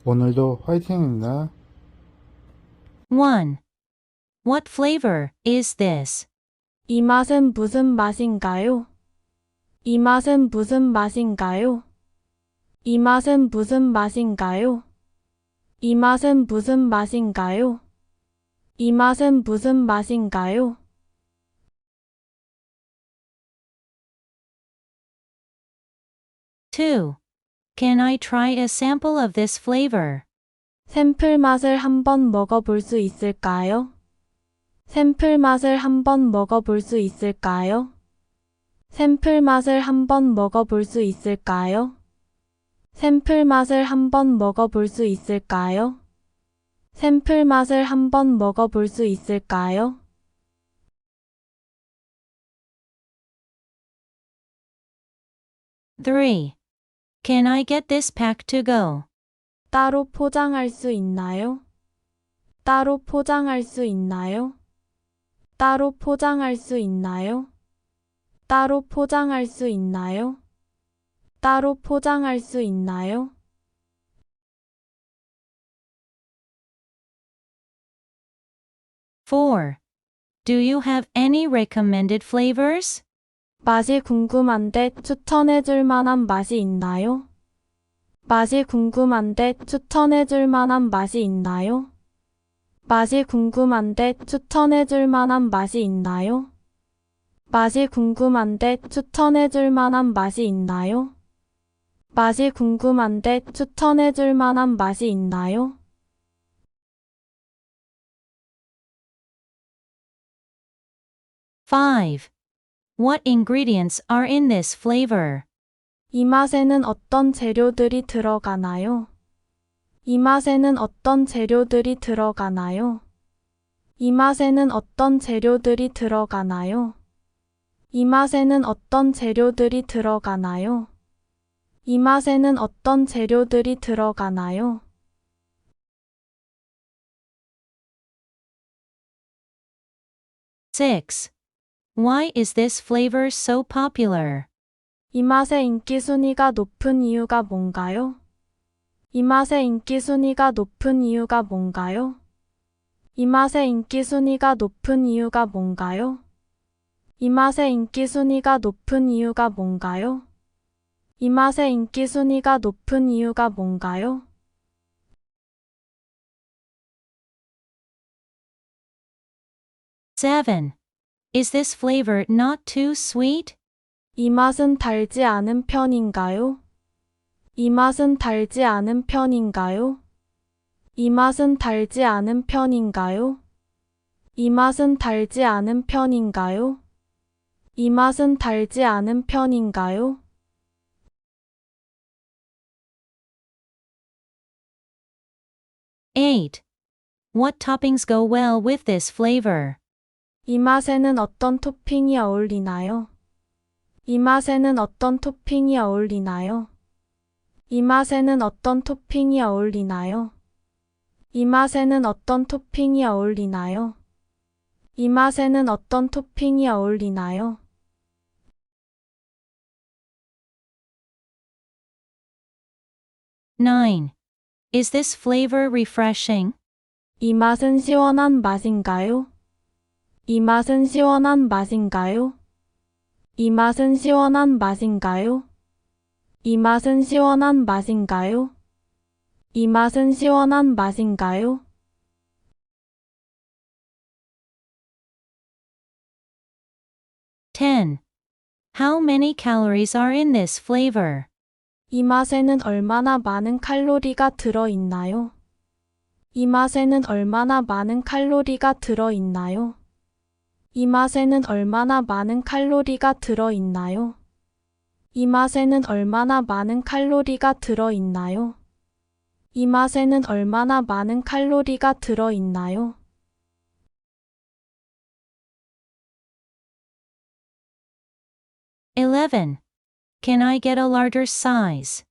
오늘도 화이팅입니다. 1. What flavor is this? 이 맛은 무슨 맛인가요? 이 맛은 무슨 맛인가요? 이 맛은 무슨 맛인가요? 이 맛은 무슨 맛인가요? 이 맛은 무슨 맛인가요? 2. Can I try a sample of this flavor? 샘플 맛을 한번 먹어볼 수 있을까요? 샘플 맛을 한번 먹어볼 수 있을까요? 샘플 맛을 한번 먹어볼 수 있을까요? 샘플 맛을 한번 먹어볼 수 있을까요? 샘플 맛을 한번 먹어볼 수 있을까요? 3. Can I get this pack to go? 따로 포장할 수 있나요? 따로 포장할 수 있나요? 따로 포장할 수 있나요? 따로 포장할 수 있나요? 따로 포장할 수 있나요? 4. Do you have any recommended flavors? 맛이 궁금한데 추천해 줄 만한 맛이 있나요? 맛이 궁금한데 추천해 줄 만한 맛이 있나요? 맛이 궁금한데 추천해 줄 만한 맛이 있나요? 맛이 궁금한데 추천해 줄 만한 맛이 있나요? 맛이 궁금한데 추천해 줄 만한 맛이 있나요? 5. What ingredients are in this flavor? 이 맛에는 어떤 재료들이 들어가나요? 이 맛에는 어떤 재료들이 들어가나요? 이 맛에는 어떤 재료들이 들어가나요? 이 맛에는 어떤 재료들이 들어가나요? 이 맛에는 어떤 재료들이 들어가나요? 6. Why is this flavor so popular? 이 맛의 인기 순위가 높은 이유가 뭔가요? 이 맛의 인기 순위가 높은 이유가 뭔가요? 이 맛의 인기 순위가 높은 이유가 뭔가요? 이 맛의 인기 순위가 높은 이유가 뭔가요? 이 맛의 인기 순위가 높은 이유가 뭔가요? 7. Is this flavor not too sweet? 이 맛은 달지 않은 편인가요? 이 맛은 달지 않은 편인가요? 이 맛은 달지 않은 편인가요? 이 맛은 달지 않은 편인가요? 이 맛은 달지 않은 편인가요? 8. What toppings go well with this flavor? 이 맛에는 어떤 토핑이 어울리나요? 이 맛에는 어떤 토핑이 어울리나요? 이 맛에는 어떤 토핑이 어울리나요? 이 맛에는 어떤 토핑이 어울리나요? 이 맛에는 어떤 토핑이 어울리나요? 9. Is this flavor refreshing? 이 맛은 시원한 맛인가요? 이 맛은 시원한 맛인가요? 이 맛은 시원한 맛인가요? 이 맛은 시원한 맛인가요? 이 맛은 시원한 맛인가요? 10. How many calories are in this flavor? 이 맛에는 얼마나 많은 칼로리가 들어있나요? 이 맛에는 얼마나 많은 칼로리가 들어있나요? 이 맛에는 얼마나 많은 칼로리가 들어있나요? 이 맛에는 얼마나 많은 칼로리가 들어있나요? 이 맛에는 얼마나 많은 칼로리가 들어있나요? 11. Can I get a larger size?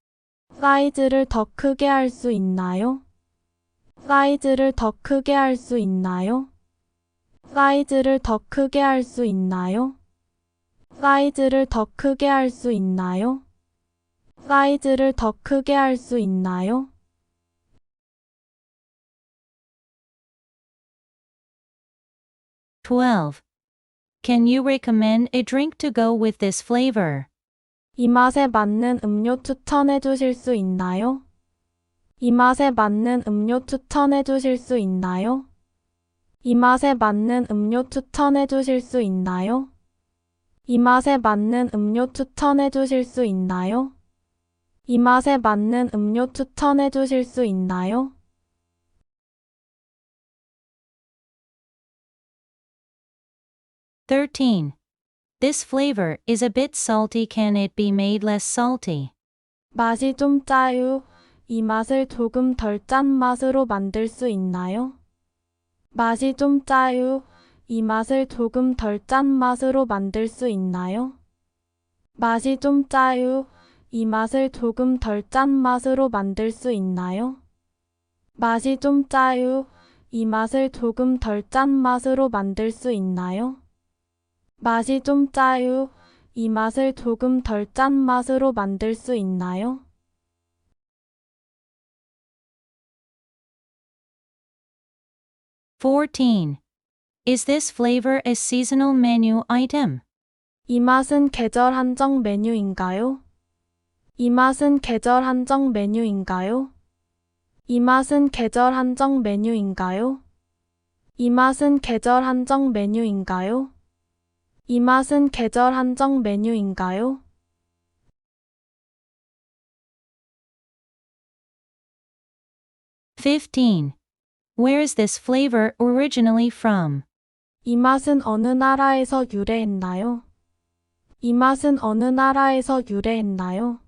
사이즈를 더 크게 할 수 있나요? 사이즈를 더 크게 할 수 있나요? 사이즈를 더 크게 할 수 있나요? 사이즈를 더 크게 할 수 있나요? 사이즈를 더 크게 할 수 있나요? 12. Can you recommend a drink to go with this flavor? 이 맛에 맞는 음료 추천해 주실 수 있나요? 이 맛에 맞는 음료 추천해 주실 수 있나요? 이 맛에 맞는 음료 추천해 주실 수 있나요? 이 맛에 맞는 음료 추천해 주실 수 있나요? 이 맛에 맞는 음료 추천해 주실 수 있나요? (13) This flavor is a bit salty. Can it be made less salty? 맛이 좀 짜요. 이 맛을 조금 덜 짠 맛으로 만들 수 있나요? 맛이 좀 짜요. 이 맛을 조금 덜 짠 맛으로 만들 수 있나요? 맛이 좀 짜요. 이 맛을 조금 덜 짠 맛으로 만들 수 있나요? 맛이 좀 짜요. 이 맛을 조금 덜 짠 맛으로 만들 수 있나요? 맛이 좀 짜요. 이 맛을 조금 덜 짠 맛으로 만들 수 있나요? (14) Is this flavor a seasonal menu item? 이 맛은 계절 한정 메뉴인가요? 이 맛은 계절 한정 메뉴인가요? 이 맛은 계절 한정 메뉴인가요? 이 맛은 계절 한정 메뉴인가요? 이 맛은 계절 한정 메뉴인가요? (15) Where is this flavor originally from? 이 맛은 어느 나라에서 유래했나요? 이 맛은 어느 나라에서 유래했나요?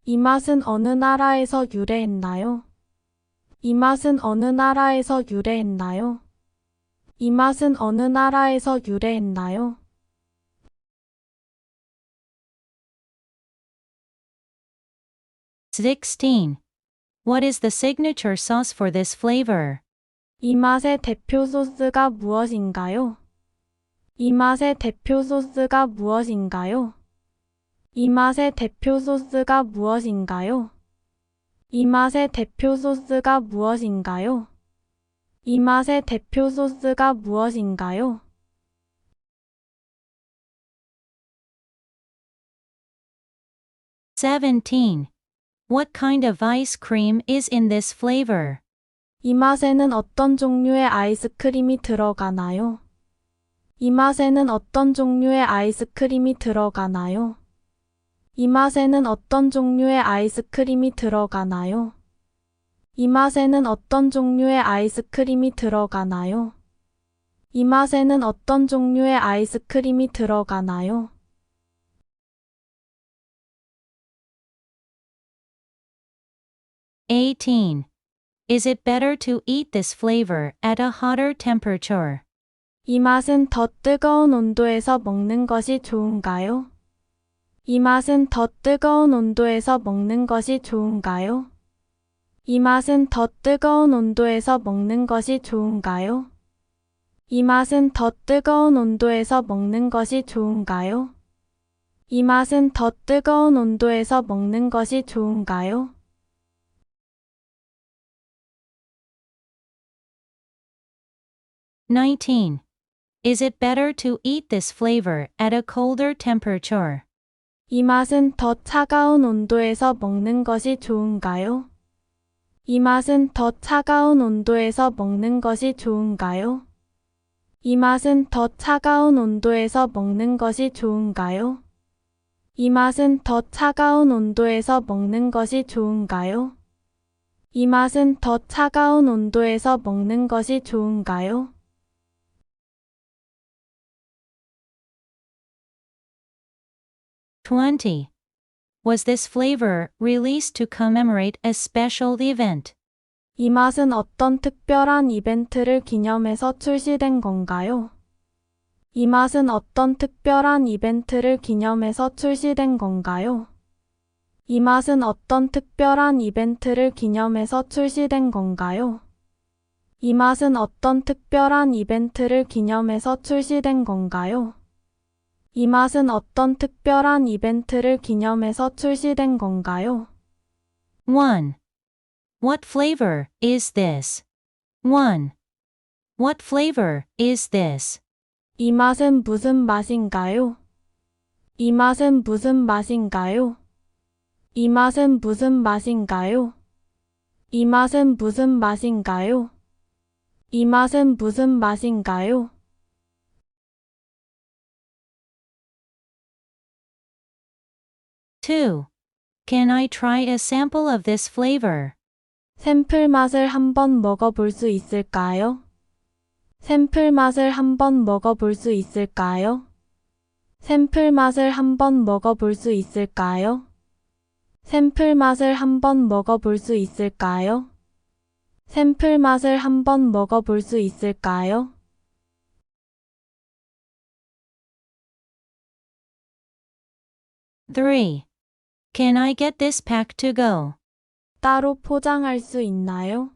이 맛은 어느 나라에서 유래했나요? 이 맛은 어느 나라에서 유래했나요? 이 맛은 어느 나라에서 유래했나요? (16) What is the signature sauce for this flavor? 이 맛의 대표 소스가 무엇인가요? 이 맛의 대표 소스가 무엇인가요? 이 맛의 대표 소스가 무엇인가요? 이 맛의 대표 소스가 무엇인가요? 이 맛의 대표 소스가 무엇인가요? (17) What kind of ice cream is in this flavor? 이 맛에는 어떤 종류의 아이스크림이 들어가나요? 이 맛에는 어떤 종류의 아이스크림이 들어가나요? 이 맛에는 어떤 종류의 아이스크림이 들어가나요? 이 맛에는 어떤 종류의 아이스크림이 들어가나요? 이 맛에는 어떤 종류의 아이스크림이 들어가나요? (18) Is it better to eat this flavor at a hotter temperature? 이 맛은 더 뜨거운 온도에서 먹는 것이 좋은가요? 이 맛은 더 뜨거운 온도에서 먹는 것이 좋은가요? 이 맛은 더 뜨거운 온도에서 먹는 것이 좋은가요? 이 맛은 더 뜨거운 온도에서 먹는 것이 좋은가요? 이 맛은 더 뜨거운 온도에서 먹는 것이 좋은가요? (19) Is it better to eat this flavor at a colder temperature? 이 맛은 더 차가운 온도에서 먹는 것이 좋은가요? 이 맛은 더 차가운 온도에서 먹는 것이 좋은가요? 이 맛은 더 차가운 온도에서 먹는 것이 좋은가요? 이 맛은 더 차가운 온도에서 먹는 것이 좋은가요? 이 맛은 더 차가운 온도에서 먹는 것이 좋은가요? (20) Was this flavor released to commemorate a special event? 이 맛은 어떤 특별한 이벤트를 기념해서 출시된 건가요? 이 맛은 어떤 특별한 이벤트를 기념해서 출시된 건가요? 이 맛은 어떤 특별한 이벤트를 기념해서 출시된 건가요? 이 맛은 어떤 특별한 이벤트를 기념해서 출시된 건가요? 이 맛은 어떤 특별한 이벤트를 기념해서 출시된 건가요? 1. What flavor is this? 1. What flavor is this? 이 맛은 무슨 맛인가요? 이 맛은 무슨 맛인가요? 이 맛은 무슨 맛인가요? 이 맛은 무슨 맛인가요? 이 맛은 무슨 맛인가요? 2. Can I try a sample of this flavor? 샘플 맛을 한번 먹어볼 수 있을까요? 샘플 맛을 한번 먹어볼 수 있을까요? 샘플 맛을 한번 먹어볼 수 있을까요? 샘플 맛을 한번 먹어볼 수 있을까요? 샘플 맛을 한번 먹어볼 수 있을까요? 3. Can I get this pack to go? 따로 포장할 수 있나요?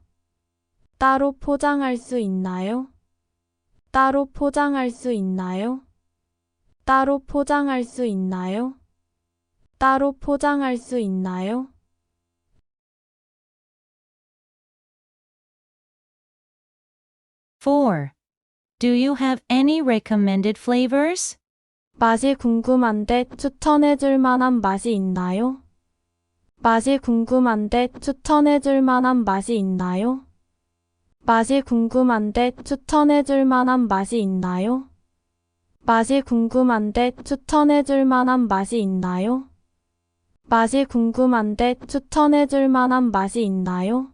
따로 포장할 수 있나요? 따로 포장할 수 있나요? 따로 포장할 수 있나요? 따로 포장할 수 있나요? 4. Do you have any recommended flavors? 맛이 궁금한데 추천해 줄 만한 맛이 있나요? 맛이 궁금한데 추천해 줄 만한 맛이 있나요? 맛이 궁금한데 추천해 줄 만한 맛이 있나요? 맛이 궁금한데 추천해 줄 만한 맛이 있나요? 맛이 궁금한데 추천해 줄 만한 맛이 있나요?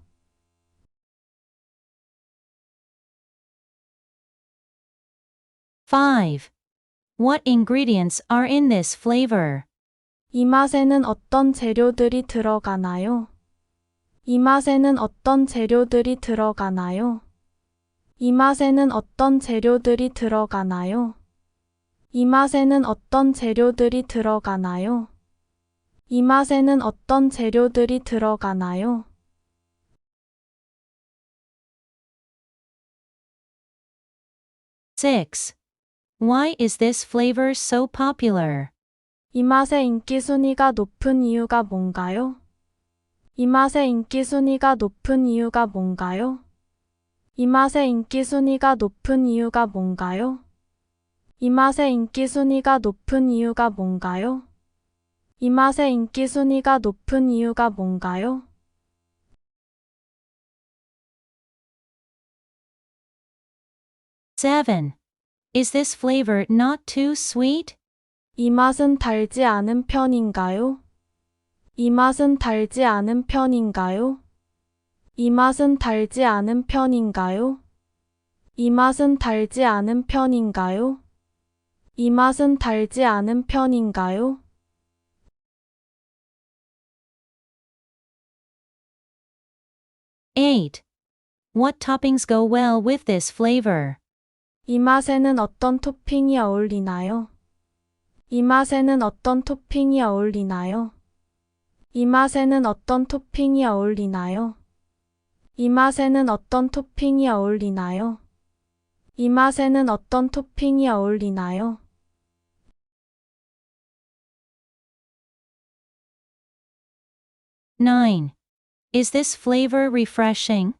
5. What ingredients are in this flavor? 이 맛에는 어떤 재료들이 들어가나요? 이 맛에는 어떤 재료들이 들어가나요? 이 맛에는 어떤 재료들이 들어가나요? 이 맛에는 어떤 재료들이 들어가나요? 이 맛에는 어떤 재료들이 들어가나요? 6. Why is this flavor so popular? 이 맛의 인기 순위가 높은 이유가 뭔가요? 이 맛의 인기 순위가 높은 이유가 뭔가요? 이 맛의 인기 순위가 높은 이유가 뭔가요? 이 맛의 인기 순위가 높은 이유가 뭔가요? 이 맛의 인기 순위가 높은 이유가 뭔가요? 7. Is this flavor not too sweet? 이 맛은 달지 않은 편인가요? 이 맛은 달지 않은 편인가요? 이 맛은 달지 않은 편인가요? 이 맛은 달지 않은 편인가요? 이 맛은 달지 않은 편인가요? 8. What toppings go well with this flavor? 이 맛에는 어떤 토핑이 어울리나요? 이 맛에는 어떤 토핑이 어울리나요? 이 맛에는 어떤 토핑이 어울리나요? 이 맛에는 어떤 토핑이 어울리나요? 이 맛에는 어떤 토핑이 어울리나요? 9. Is this flavor refreshing?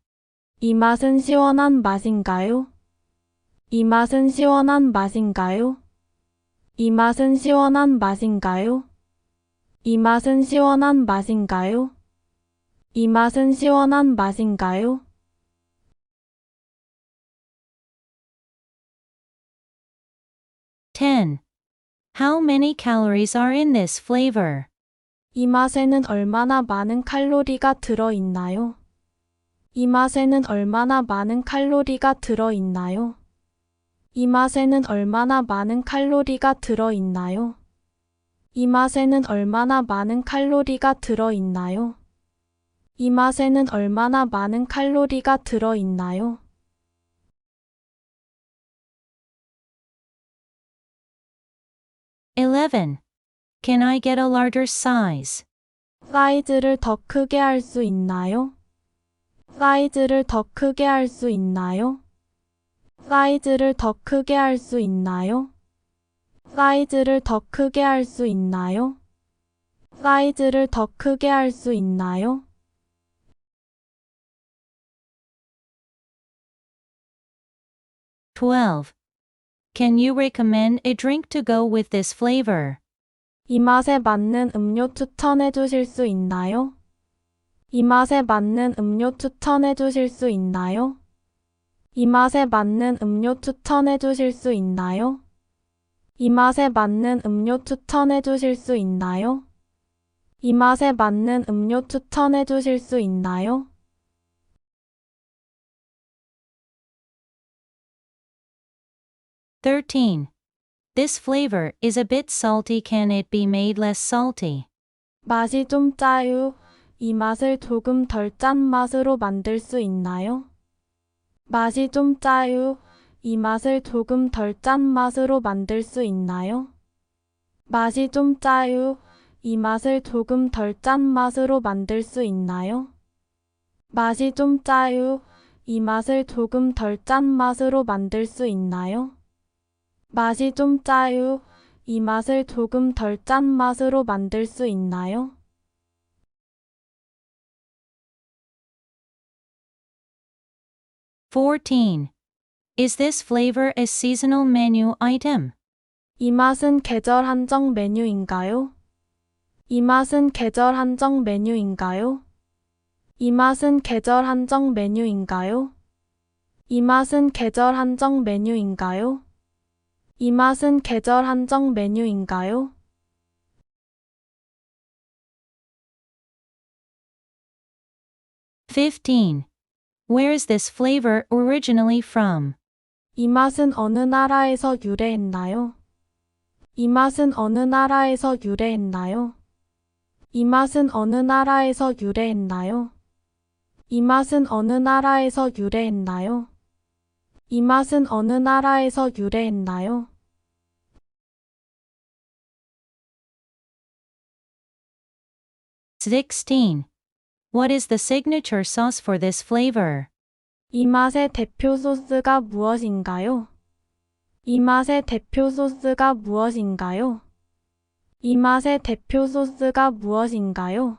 이 맛은 시원한 맛인가요? 이 맛은 시원한 맛인가요? 이 맛은 시원한 맛인가요? 이 맛은 시원한 맛인가요? 이 맛은 시원한 맛인가요? 10. How many calories are in this flavor? 이 맛에는 얼마나 많은 칼로리가 들어있나요? 이 맛에는 얼마나 많은 칼로리가 들어있나요? 이 맛에는 얼마나 많은 칼로리가 들어있나요? 이 맛에는 얼마나 많은 칼로리가 들어있나요? 이 맛에는 얼마나 많은 칼로리가 들어있나요? 11. Can I get a larger size? 사이즈를 더 크게 할 수 있나요? 사이즈를 더 크게 할 수 있나요? 사이즈를 더 크게 할 수 있나요? 사이즈를 더 크게 할 수 있나요? 사이즈를 더 크게 할 수 있나요? 12. Can you recommend a drink to go with this flavor? 이 맛에 맞는 음료 추천해 주실 수 있나요? 이 맛에 맞는 음료 추천해 주실 수 있나요? 이 맛에 맞는 음료 추천해 주실 수 있나요? 이 맛에 맞는 음료 추천해 주실 수 있나요? 이 맛에 맞는 음료 추천해 주실 수 있나요? (13) This flavor is a bit salty. Can it be made less salty? 맛이 좀 짜요. 이 맛을 조금 덜 짠 맛으로 만들 수 있나요? 맛이 좀 짜요. 이 맛을 조금 덜 짠 맛으로 만들 수 있나요? 맛이 좀 짜요. 이 맛을 조금 덜 짠 맛으로 만들 수 있나요? 맛이 좀 짜요. 이 맛을 조금 덜 짠 맛으로 만들 수 있나요? 맛이 좀 짜요. 이 맛을 조금 덜 짠 맛으로 만들 수 있나요? (14) Is this flavor a seasonal menu item? 이 맛은 계절 한정 메뉴인가요? 이 맛은 계절 한정 메뉴인가요? 이 맛은 계절 한정 메뉴인가요? 이 맛은 계절 한정 메뉴인가요? 이 맛은 계절 한정 메뉴인가요? (15) Where is this flavor originally from? 이 맛은 어느 나라에서 유래했나요? 이 맛은 어느 나라에서 유래했나요? 이 맛은 어느 나라에서 유래했나요? 이 맛은 어느 나라에서 유래했나요? 이 맛은 어느 나라에서 유래했나요? (16) What is the signature sauce for this flavor? 이 맛의 대표 소스가 무엇인가요? 이 맛의 대표 소스가 무엇인가요? 이 맛의 대표 소스가 무엇인가요?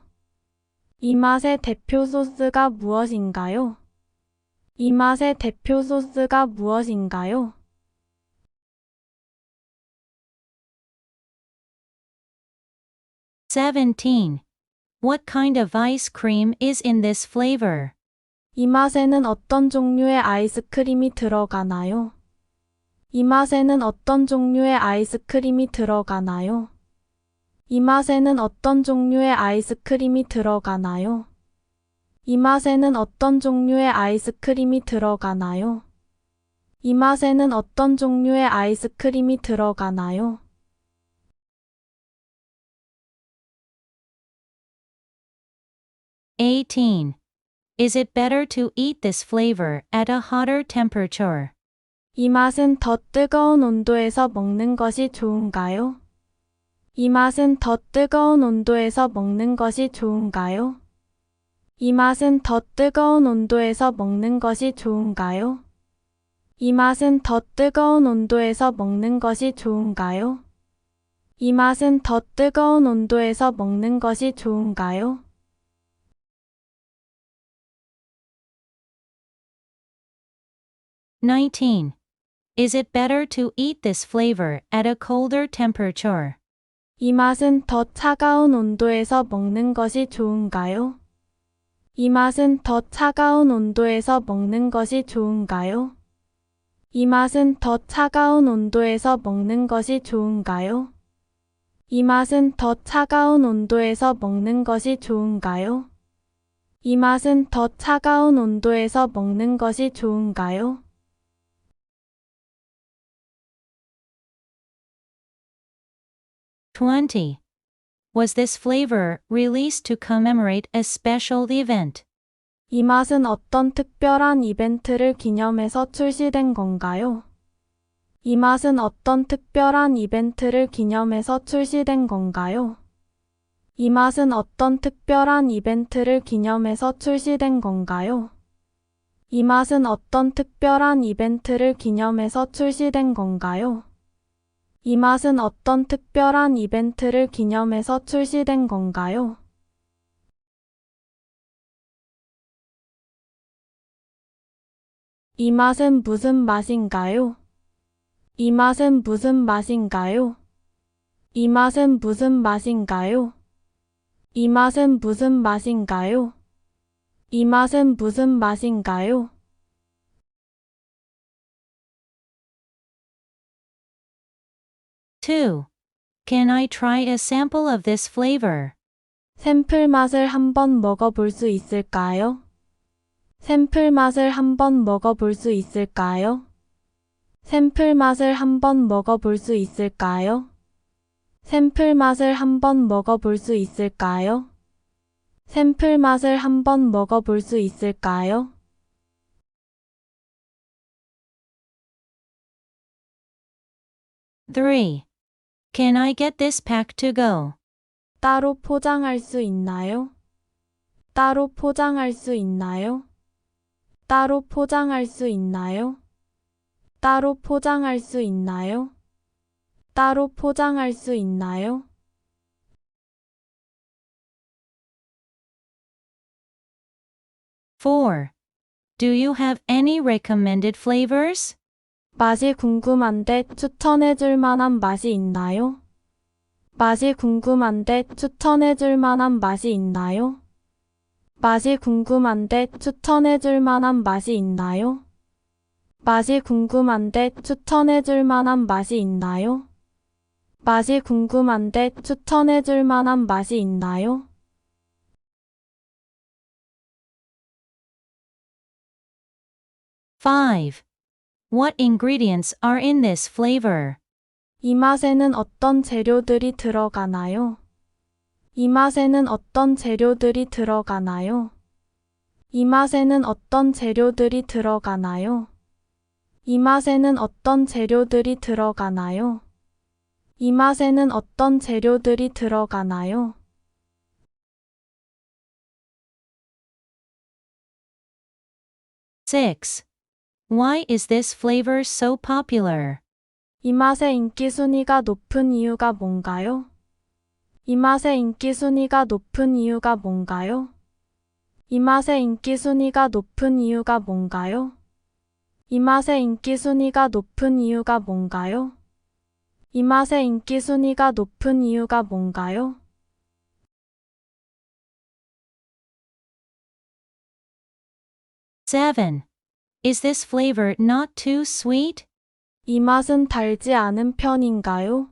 이 맛의 대표 소스가 무엇인가요? 이 맛의 대표 소스가 무엇인가요? (17) What kind of ice cream is in this flavor? 이 맛에는 어떤 종류의 아이스크림이 들어가나요? 이 맛에는 어떤 종류의 아이스크림이 들어가나요? 이 맛에는 어떤 종류의 아이스크림이 들어가나요? 이 맛에는 어떤 종류의 아이스크림이 들어가나요? 이 맛에는 어떤 종류의 아이스크림이 들어가나요? (18) Is it better to eat this flavor at a hotter temperature? 이 맛은 더 뜨거운 온도에서 먹는 것이 좋은가요? 이 맛은 더 뜨거운 온도에서 먹는 것이 좋은가요? 이 맛은 더 뜨거운 온도에서 먹는 것이 좋은가요? 이 맛은 더 뜨거운 온도에서 먹는 것이 좋은가요? 이 맛은 더 뜨거운 온도에서 먹는 것이 좋은가요? (19) Is it better to eat this flavor at a colder temperature? 이 맛은 더 차가운 온도에서 먹는 것이 좋은가요? 이 맛은 더 차가운 온도에서 먹는 것이 좋은가요? 이 맛은 더 차가운 온도에서 먹는 것이 좋은가요? 이 맛은 더 차가운 온도에서 먹는 것이 좋은가요? 이 맛은 더 차가운 온도에서 먹는 것이 좋은가요? (20) Was this flavor released to commemorate a special event? 이 맛은 어떤 특별한 이벤트를 기념해서 출시된 건가요? 이 맛은 어떤 특별한 이벤트를 기념해서 출시된 건가요? 이 맛은 어떤 특별한 이벤트를 기념해서 출시된 건가요? 이 맛은 어떤 특별한 이벤트를 기념해서 출시된 건가요? 이 맛은 어떤 특별한 이벤트를 기념해서 출시된 건가요? 이 맛은 무슨 맛인가요? 이 맛은 무슨 맛인가요? 이 맛은 무슨 맛인가요? 이 맛은 무슨 맛인가요? 이 맛은 무슨 맛인가요? 2. Can I try a sample of this flavor? 샘플 맛을 한번 먹어볼 수 있을까요? 샘플 맛을 한번 먹어볼 수 있을까요? 샘플 맛을 한번 먹어볼 수 있을까요? 샘플 맛을 한번 먹어볼 수 있을까요? 샘플 맛을 한번 먹어볼 수 있을까요? 3. Can I get this pack to go? 따로 포장할 수 있나요? 따로 포장할 수 있나요? 따로 포장할 수 있나요? 따로 포장할 수 있나요? 따로 포장할 수 있나요? 4. Do you have any recommended flavors? 맛이 궁금한데 추천해 줄 만한 맛이 있나요? 맛이 궁금한데 추천해 줄 만한 맛이 있나요? 맛이 궁금한데 추천해 줄 만한 맛이 있나요? 맛이 궁금한데 추천해 줄 만한 맛이 있나요? 맛이 궁금한데 추천해 줄 만한 맛이 있나요? 5. What ingredients are in this flavor? 이 맛에는 어떤 재료들이 들어가나요? 이 맛에는 어떤 재료들이 들어가나요? 이 맛에는 어떤 재료들이 들어가나요? 이 맛에는 어떤 재료들이 들어가나요? 이 맛에는 어떤 재료들이 들어가나요? 6. Why is this flavor so popular? 이 맛의 인기 순위가 높은 이유가 뭔가요? 이 맛의 인기 순위가 높은 이유가 뭔가요? 이 맛의 인기 순위가 높은 이유가 뭔가요? 이 맛의 인기 순위가 높은 이유가 뭔가요? 이 맛의 인기 순위가 높은 이유가 뭔가요? 7. Is this flavor not too sweet? 이 맛은 달지 않은 편인가요?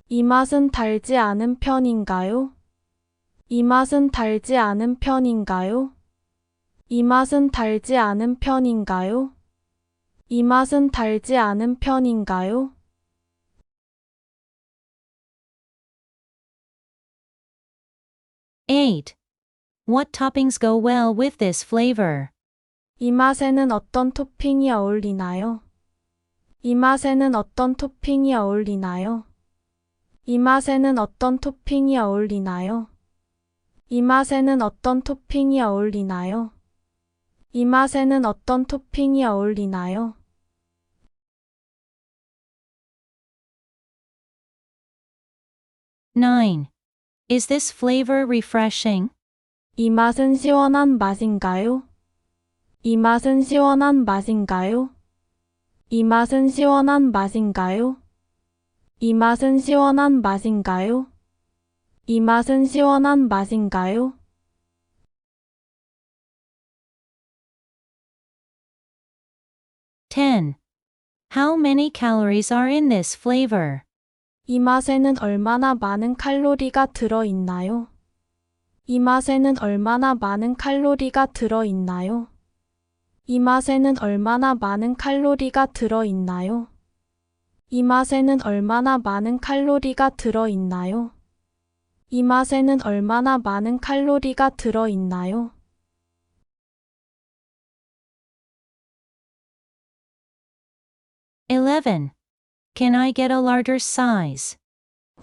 이 맛은 달지 않은 편인가요? 이 맛은 달지 않은 편인가요? 이 맛은 달지 않은 편인가요? 이 맛은 달지 않은 편인가요? 8. What toppings go well with this flavor? 이 맛에는 어떤 토핑이 어울리나요? 이 맛에는 어떤 토핑이 어울리나요? 이 맛에는 어떤 토핑이 어울리나요? 이 맛에는 어떤 토핑이 어울리나요? 이 맛에는 어떤 토핑이 어울리나요? 9. Is this flavor refreshing? 이 맛은 시원한 맛인가요? 이 맛은 시원한 맛인가요? 이 맛은 시원한 맛인가요? 이 맛은 시원한 맛인가요? 이 맛은 시원한 맛인가요? 10. How many calories are in this flavor? 이 맛에는 얼마나 많은 칼로리가 들어있나요? 이 맛에는 얼마나 많은 칼로리가 들어있나요? 이 맛에는 얼마나 많은 칼로리가 들어있나요? 이 맛에는 얼마나 많은 칼로리가 들어있나요? 이 맛에는 얼마나 많은 칼로리가 들어있나요? 11. Can I get a larger size?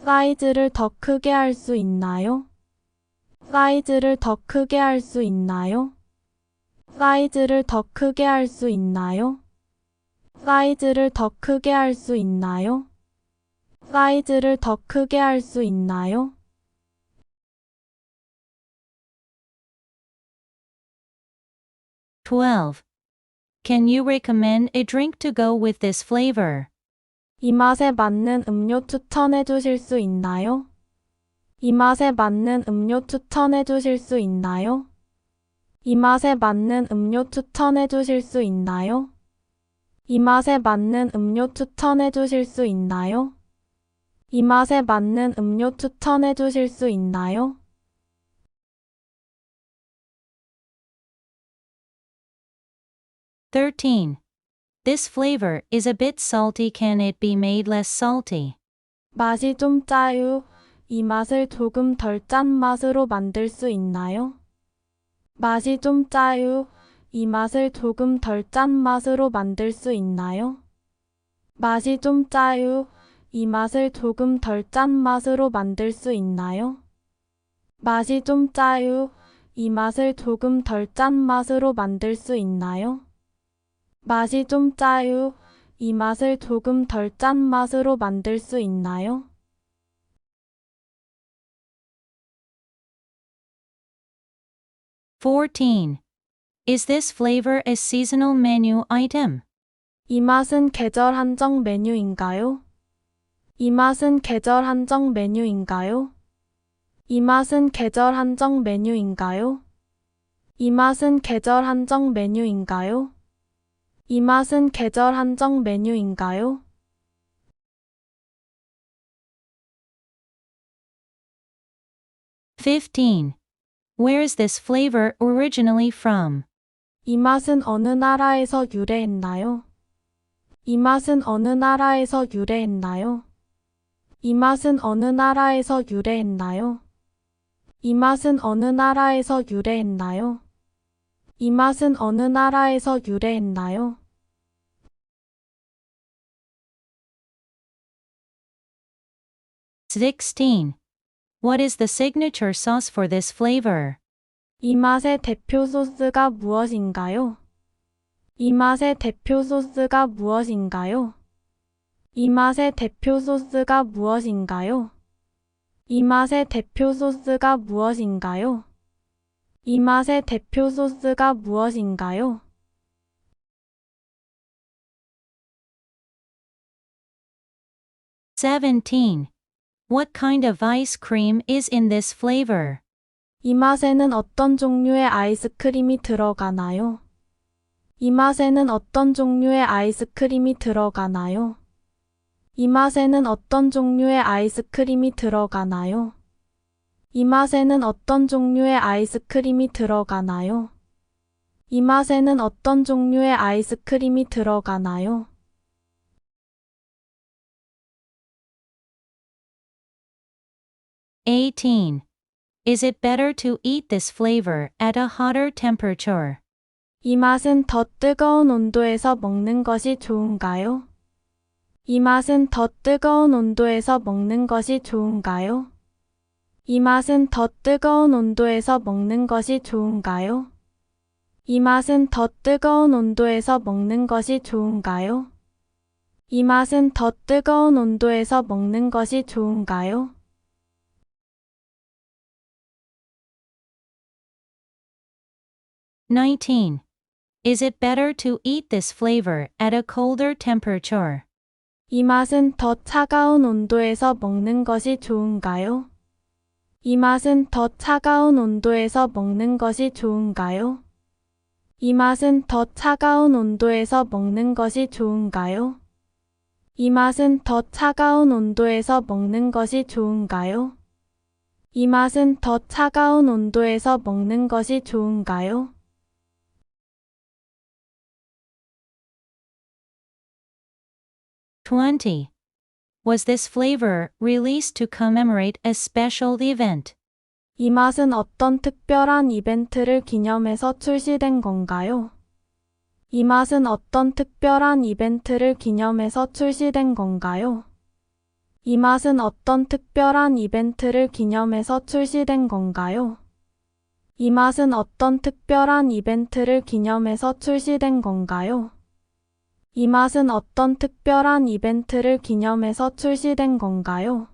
사이즈를 더 크게 할 수 있나요? 사이즈를 더 크게 할 수 있나요? 사이즈를 더 크게 할 수 있나요? 사이즈를 더 크게 할 수 있나요? 사이즈를 더 크게 할 수 있나요? 12. Can you recommend a drink to go with this flavor? 이 맛에 맞는 음료 추천해 주실 수 있나요? 이 맛에 맞는 음료 추천해 주실 수 있나요? 이 맛에 맞는 음료 추천해 주실 수 있나요? 이 맛에 맞는 음료 추천해 주실 수 있나요? 이 맛에 맞는 음료 추천해 주실 수 있나요? (13) This flavor is a bit salty. Can it be made less salty? 맛이 좀 짜요. 이 맛을 조금 덜 짠 맛으로 만들 수 있나요? 맛이 좀 짜요. 이 맛을 조금 덜 짠 맛으로 만들 수 있나요? 맛이 좀 짜요. 이 맛을 조금 덜 짠 맛으로 만들 수 있나요? 맛이 좀 짜요. 이 맛을 조금 덜 짠 맛으로 만들 수 있나요? 맛이 좀 짜요. 이 맛을 조금 덜 짠 맛으로 만들 수 있나요? (14) Is this flavor a seasonal menu item? 이 맛은 계절 한정 메뉴인가요? 이 맛은 계절 한정 메뉴인가요? 이 맛은 계절 한정 메뉴인가요? 이 맛은 계절 한정 메뉴인가요? 이 맛은 계절 한정 메뉴인가요? (15) Where is this flavor originally from? 이 맛은 어느 나라에서 유래했나요? 이 맛은 어느 나라에서 유래했나요? 이 맛은 어느 나라에서 유래했나요? 이 맛은 어느 나라에서 유래했나요? 이 맛은 어느 나라에서 유래했나요? (16) What is the signature sauce for this flavor? 이 맛의 대표 소스가 무엇인가요? 이 맛의 대표 소스가 무엇인가요? 이 맛의 대표 소스가 무엇인가요? 이 맛의 대표 소스가 무엇인가요? 이 맛의 대표 소스가 무엇인가요? (17) What kind of ice cream is in this flavor? 이 맛에는 어떤 종류의 아이스크림이 들어가나요? 이 맛에는 어떤 종류의 아이스크림이 들어가나요? 이 맛에는 어떤 종류의 아이스크림이 들어가나요? 이 맛에는 어떤 종류의 아이스크림이 들어가나요? 이 맛에는 어떤 종류의 아이스크림이 들어가나요? (18) Is it better to eat this flavor at a hotter temperature? 이 맛은 더 뜨거운 온도에서 먹는 것이 좋은가요? 이 맛은 더 뜨거운 온도에서 먹는 것이 좋은가요? 이 맛은 더 뜨거운 온도에서 먹는 것이 좋은가요? 이 맛은 더 뜨거운 온도에서 먹는 것이 좋은가요? 이 맛은 더 뜨거운 온도에서 먹는 것이 좋은가요? (19) Is it better to eat this flavor at a colder temperature? 이 맛은 더 차가운 온도에서 먹는 것이 좋은가요? 이 맛은 더 차가운 온도에서 먹는 것이 좋은가요? 이 맛은 더 차가운 온도에서 먹는 것이 좋은가요? 이 맛은 더 차가운 온도에서 먹는 것이 좋은가요? 이 맛은 더 차가운 온도에서 먹는 것이 좋은가요? (20) Was this flavor released to commemorate a special event? 이 맛은 어떤 특별한 이벤트를 기념해서 출시된 건가요? 이 맛은 어떤 특별한 이벤트를 기념해서 출시된 건가요? 이 맛은 어떤 특별한 이벤트를 기념해서 출시된 건가요? 이 맛은 어떤 특별한 이벤트를 기념해서 출시된 건가요? 이 맛은 어떤 특별한 이벤트를 기념해서 출시된 건가요?